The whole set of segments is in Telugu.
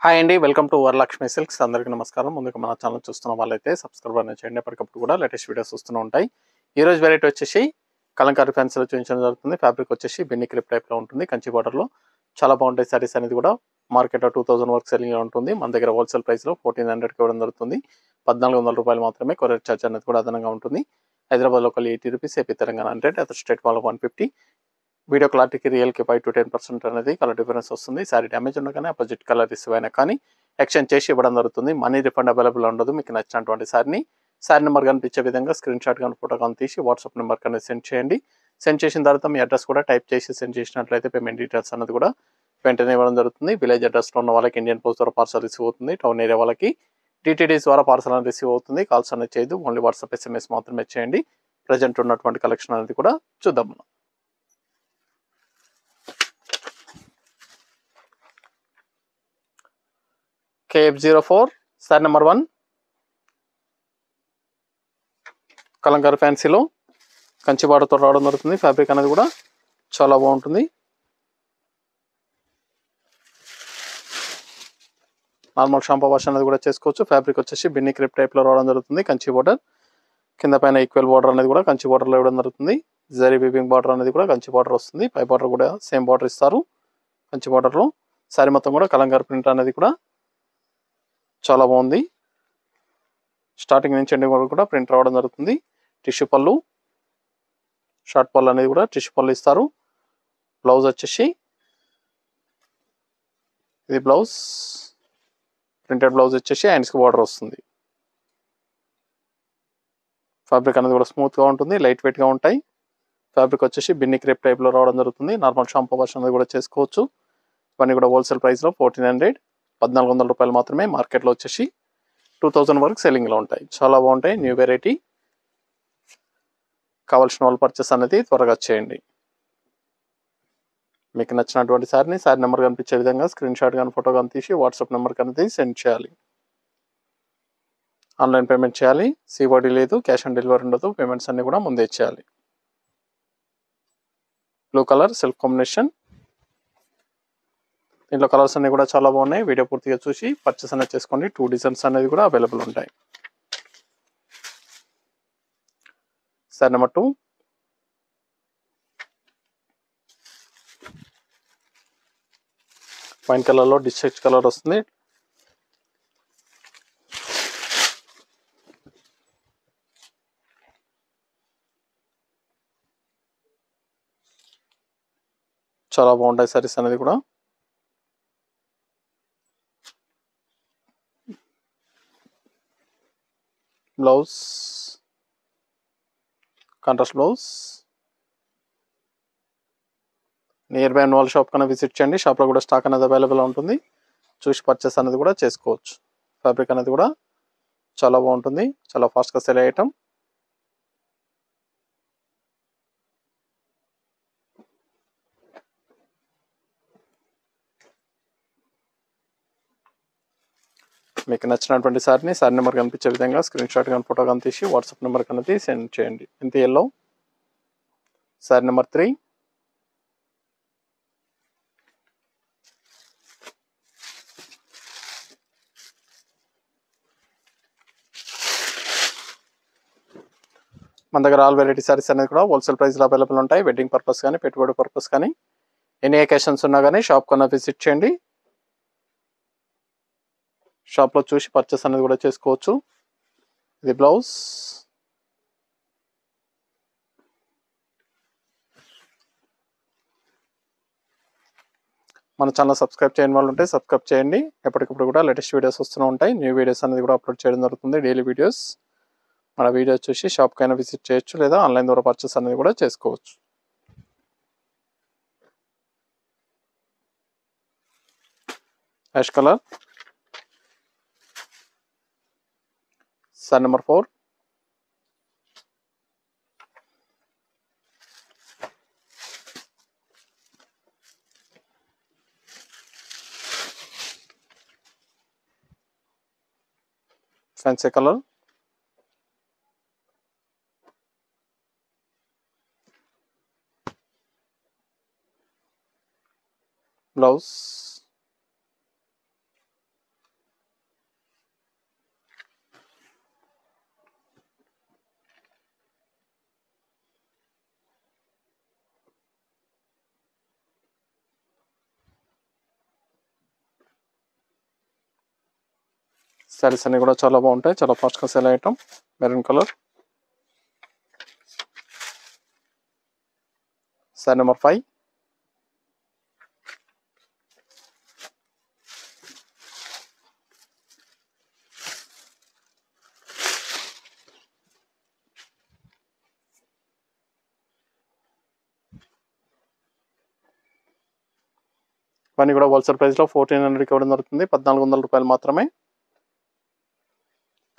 హాయ్ అండి. Welcome to Varalakshmi silks. అందరికీ నమస్కారం. ముందుగా మన ఛానల్ చూస్తున్న వాళ్ళైతే సబ్స్క్రైబ్ అనేది చేయండి. ఎప్పటికప్పుడు కూడా లేటెస్ట్ వీడియోస్ వస్తూనే ఉంటాయి. ఈ రోజు వెరైటీ వచ్చేసి కలంకారీ ఫ్యాన్సీలో చూపించడం జరుగుతుంది. ఫ్యాబ్రిక్ వచ్చేసి బిన్ని క్రేప్ టైప్లో ఉంటుంది. కంచి బార్డర్లో చాలా బాగుంటాయి సారీస్ అనేది కూడా. మార్కెట్లో 2000 వరకు సెల్లింగ్ ఉంటుంది. మన దగ్గర హోల్సేల్ ప్రైస్లో 1400కి ఇవ్వడం జరుగుతుంది. 1400 రూపాయలు మాత్రమే. కొరియర్ ఛార్జ్ అనేది కూడా అదనంగా ఉంటుంది. Hyderabad local 80 rupees, AP Telangana 100, other state వాళ్ళు 150. వీడియో క్లారిటీకి రియల్కి 5 to 10% అనేది కలర్ డిఫరెన్స్ వస్తుంది. సారీ డ్యామేజ్ ఉన్నా కానీ అపోజిట్ కలర్ రిసీవ్ అయినా కానీ ఎక్స్చేంజ్ చేసి ఇవ్వడం జరుగుతుంది. మనీ రిఫండ్ అవైలబుల్ ఉండదు. మీకు నచ్చినటువంటి సారీ నెంబర్ కనిపించే విధంగా స్క్రీన్ షాట్ కానీ ఫోటో కానీ తీసి వాట్సాప్ నెంబర్ కానీ సెండ్ చేయండి. సెండ్ చేసిన తర్వాత మీ అడ్రస్ కూడా టైప్ చేసి సెండ్ చేసినట్లయితే పేమెంట్ డీటెయిల్స్ అనేది కూడా వెంటనే ఇవ్వడం జరుగుతుంది. విలేజ్ అడ్రస్లో ఉన్న వాళ్ళకి ఇండియన్ పోస్ట్ ద్వారా పార్సల్ రిసీవ్ అవుతుంది. టౌన్ ఏరియా వాళ్ళకి టీటీడీస్ ద్వారా పార్సల్ అనేది రిసీవ్ అవుతుంది. కాల్స్ అనేది చేయదు. ఓన్లీ వాట్సాప్ SMS మాత్రమే చేయండి. ప్రజెంట్ ఉన్నటువంటి కలెక్షన్ అనేది కూడా చూద్దాం మనం. KF04 సారీ నెంబర్ 1 కలంకారీ ఫ్యాన్సీలో కంచి బార్డర్తో రావడం జరుగుతుంది. ఫ్యాబ్రిక్ అనేది కూడా చాలా బాగుంటుంది. నార్మల్ షాంపూ వాష్ అనేది కూడా చేసుకోవచ్చు. ఫ్యాబ్రిక్ వచ్చేసి బిన్ని క్రేప్ టైప్లో రావడం జరుగుతుంది. కంచి బార్డర్ కింద పైన ఈక్వల్ బార్డర్ అనేది కూడా కంచి బార్డర్లో ఇవ్వడం జరుగుతుంది. జరీ వీవింగ్ బార్డర్ అనేది కూడా కంచి బార్డర్ వస్తుంది. పై బార్డర్ కూడా సేమ్ బార్డర్ ఇస్తారు కంచి బార్డర్లో. సారీ మొత్తం కూడా కలంకారీ ప్రింట్ అనేది కూడా చాలా బాగుంది. స్టార్టింగ్ నుంచి ఎండింగ్ వరకు కూడా ప్రింట్ రావడం జరుగుతుంది. టిష్యూ పళ్ళు, షార్ట్ పళ్ళు అనేది కూడా టిష్యూ పళ్ళు ఇస్తారు. బ్లౌజ్ వచ్చేసి ఇది బ్లౌజ్, ప్రింటెడ్ బ్లౌజ్ వచ్చేసి హ్యాండ్స్కి బార్డర్ వస్తుంది. ఫ్యాబ్రిక్ అనేది కూడా స్మూత్గా ఉంటుంది, లైట్ వెయిట్గా ఉంటాయి. ఫ్యాబ్రిక్ వచ్చేసి బిన్ని క్రేప్ టైప్లో రావడం జరుగుతుంది. నార్మల్ షాంపూ వాష్ అనేది కూడా చేసుకోవచ్చు. ఇవన్నీ కూడా హోల్సేల్ ప్రైస్లో 1400, 1400 రూపాయలు మాత్రమే. మార్కెట్లో వచ్చేసి 2000 వరకు సెల్లింగ్లో ఉంటాయి. చాలా బాగుంటాయి. New variety. కావాల్సిన వాళ్ళు పర్చేస్ అనేది త్వరగా చేయండి. మీకు నచ్చినటువంటి సారీ నెంబర్ కనిపించే విధంగా స్క్రీన్ షాట్ కానీ ఫోటో కానీ తీసి వాట్సాప్ నెంబర్ అనేది సెండ్ చేయాలి. ఆన్లైన్ పేమెంట్ చేయాలి. COD లేదు, క్యాష్ ఆన్ డెలివరీ ఉండదు. పేమెంట్స్ అన్ని కూడా ముందే చేయాలి. Blue colour self combination. దీంట్లో కలర్స్ అన్ని కూడా చాలా బాగున్నాయి. వీడియో పూర్తిగా చూసి పర్చేస్ అనేది చేసుకోండి. 2 డిజైన్స్ అనేది కూడా అవైలబుల్ ఉంటాయి. సారీ నెంబర్ 2 వైన్ కలర్లో డిస్ట్రిక్ట్ కలర్ వస్తుంది. చాలా బాగుంటాయి సారీస్ అనేది కూడా. Blouse contrast blouse. Nearby వాళ్ళ షాప్ కన్నా విజిట్ చేయండి. షాప్లో కూడా స్టాక్ అనేది అవైలబుల్ ఉంటుంది. చూసి పర్చేస్ అనేది కూడా చేసుకోవచ్చు. ఫ్యాబ్రిక్ అనేది కూడా చాలా బాగుంటుంది. చాలా ఫాస్ట్గా సెల్ అయ్యే ఐటమ్. మీకు నచ్చినటువంటి సారీ నెంబర్ కనిపించే విధంగా స్క్రీన్ షాట్ కానీ ఫోటో కానీ తీసి వాట్సాప్ నెంబర్ అనేది సెండ్ చేయండి. ఇంత ఎల్లో. సారీ నెంబర్ 3 మన దగ్గర ఆల్ వెరైటీ సారీస్ అనేది కూడా హోల్సేల్ ప్రైస్లో అవైలబుల్ ఉంటాయి. వెడ్డింగ్ పర్పస్ కానీ పెట్టుబడి పర్పస్ కానీ ఎనీ అకేషన్స్ ఉన్నా కానీ షాప్ కన్నా విజిట్ చేయండి. షాప్లో చూసి పర్చేస్ అనేది కూడా చేసుకోవచ్చు. ఇది బ్లౌజ్. మన ఛానల్ సబ్స్క్రైబ్ చేయని వాళ్ళు ఉంటే సబ్స్క్రైబ్ చేయండి. ఎప్పటికప్పుడు కూడా లేటెస్ట్ వీడియోస్ వస్తూనే ఉంటాయి. న్యూ వీడియోస్ అనేది కూడా అప్లోడ్ చేయడం జరుగుతుంది. Daily videos. మన వీడియో చూసి షాప్కైనా విజిట్ చేయొచ్చు, లేదా ఆన్లైన్ ద్వారా పర్చేస్ అనేది కూడా చేసుకోవచ్చు. Ash colour. Sari number 4 fancy colour. Blouse saris అన్ని కూడా చాలా బాగుంటాయి, చాలా ఫాస్ట్గా సేల్ అయ్యటం. Maroon colour. సారీ నెంబర్ 5. ఇవన్నీ కూడా హోల్సేల్ ప్రైస్లో 1400కి ఇవ్వడం జరుగుతుంది. 1400 రూపాయలు మాత్రమే.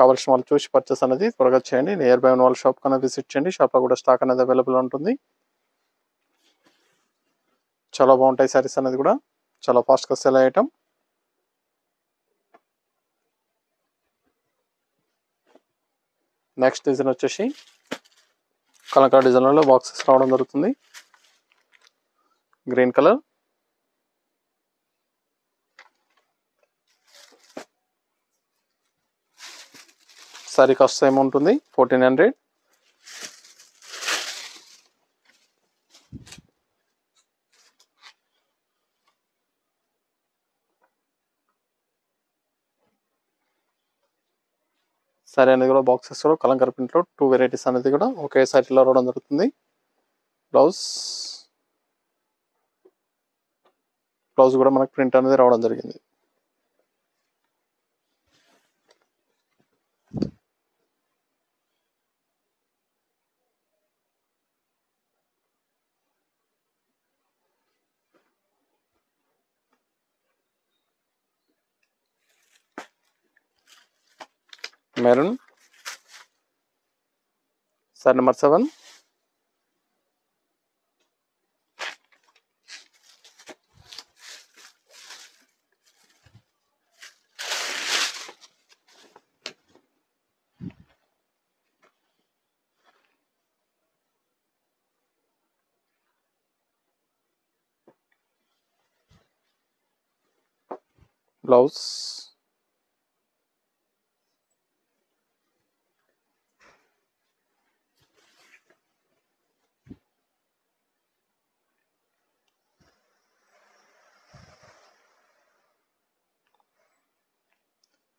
కావాల్సిన వాళ్ళు చూసి పర్చేస్ అనేది త్వరగా చేయండి. నియర్ బై ఉన్న వాళ్ళ షాప్ కన్నా విజిట్ చేయండి. షాప్లో కూడా స్టాక్ అనేది అవైలబుల్ ఉంటుంది. చాలా బాగుంటాయి సారీస్ అనేది కూడా, చాలా ఫాస్ట్గా సేల్ అయ్యటం. నెక్స్ట్ డిజైన్ వచ్చేసి కలంకారీ డిజైన్లో బాక్సెస్ రావడం జరుగుతుంది. Green colour. సారీ కాస్ట్ ఏముంటుంది 1400. సారీ అనేది కూడా బాక్సెస్లో కలంకారీ ప్రింట్లో 2 వెరైటీస్ అనేది కూడా ఒకే సారీలో రావడం జరుగుతుంది. బ్లౌజ్ కూడా మనకు ప్రింట్ అనేది రావడం జరిగింది. Maroon. Sorry number 7. Blouse.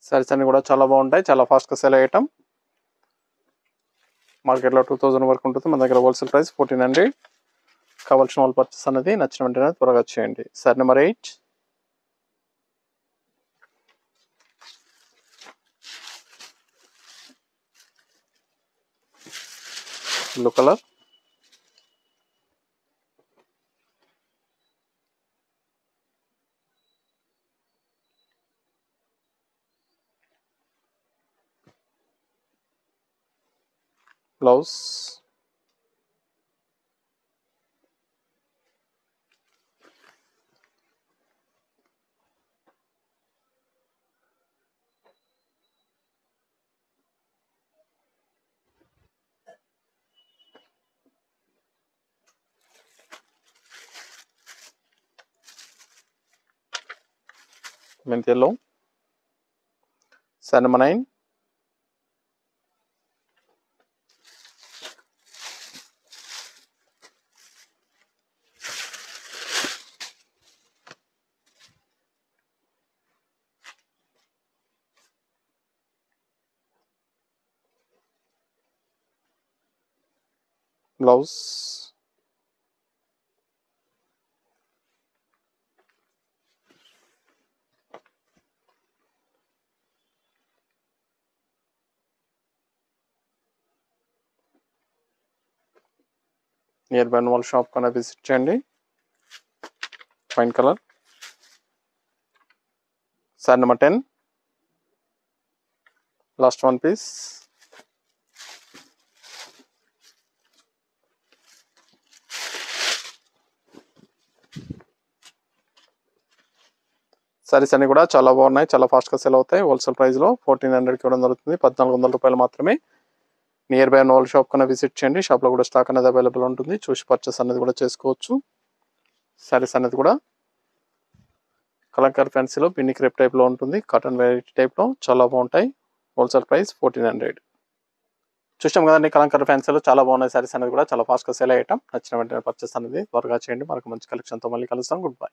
Saris అన్ని కూడా చాలా బాగుంటాయి, చాలా ఫాస్ట్గా సేల్ అయ్యటం. మార్కెట్లో 2000 వరకు ఉంటుంది, మన దగ్గర హోల్సేల్ ప్రైస్ 1400. కావాల్సిన వాళ్ళు పర్చేస్ అనేది నచ్చిన వెంటనే త్వరగా చేయండి. Sari number 8. Blue colour. Blouse. మెంతి yellow. Sari number 9. Blouse. Nearby వాళ్ళ షాప్ కన్నా విజిట్ చేయండి. Wine colour. Sari number 10. Last 1 piece. Saris అన్ని కూడా చాలా బాగున్నాయి, చాలా ఫాస్ట్గా సేల్ అవుతాయి. హోల్సేల్ ప్రైస్లో 1400కి ఇవ్వడం జరుగుతుంది. 1400 రూపాయలు మాత్రమే. నియర్ బై ఉన్న వాళ్ళ షాప్ కన్నా విజిట్ చేయండి. షాప్లో కూడా స్టాక్ అనేది అవైలబుల్ ఉంటుంది, చూసి పర్చేస్ అనేది కూడా చేసుకోవచ్చు. సారీస్ అనేది కూడా కలంకారీ ఫ్యాన్సీలో పిన్ని క్రేప్ టైప్లో ఉంటుంది, కాటన్ వెరైటీ టైప్లో చాలా బాగుంటాయి. Wholesale price 1400. చూసాం కదండి, కలంకారీ ఫ్యాన్సీలో చాలా బాగున్నాయి సారీస్ అనేది కూడా, చాలా ఫాస్ట్గా సేల్ అయ్యటం. నచ్చిన వెంటనే పర్చేస్ అనేది త్వరగా చేయండి. మనకు మంచి కలెక్షన్తో మళ్ళీ కలుస్తాం. Good bye.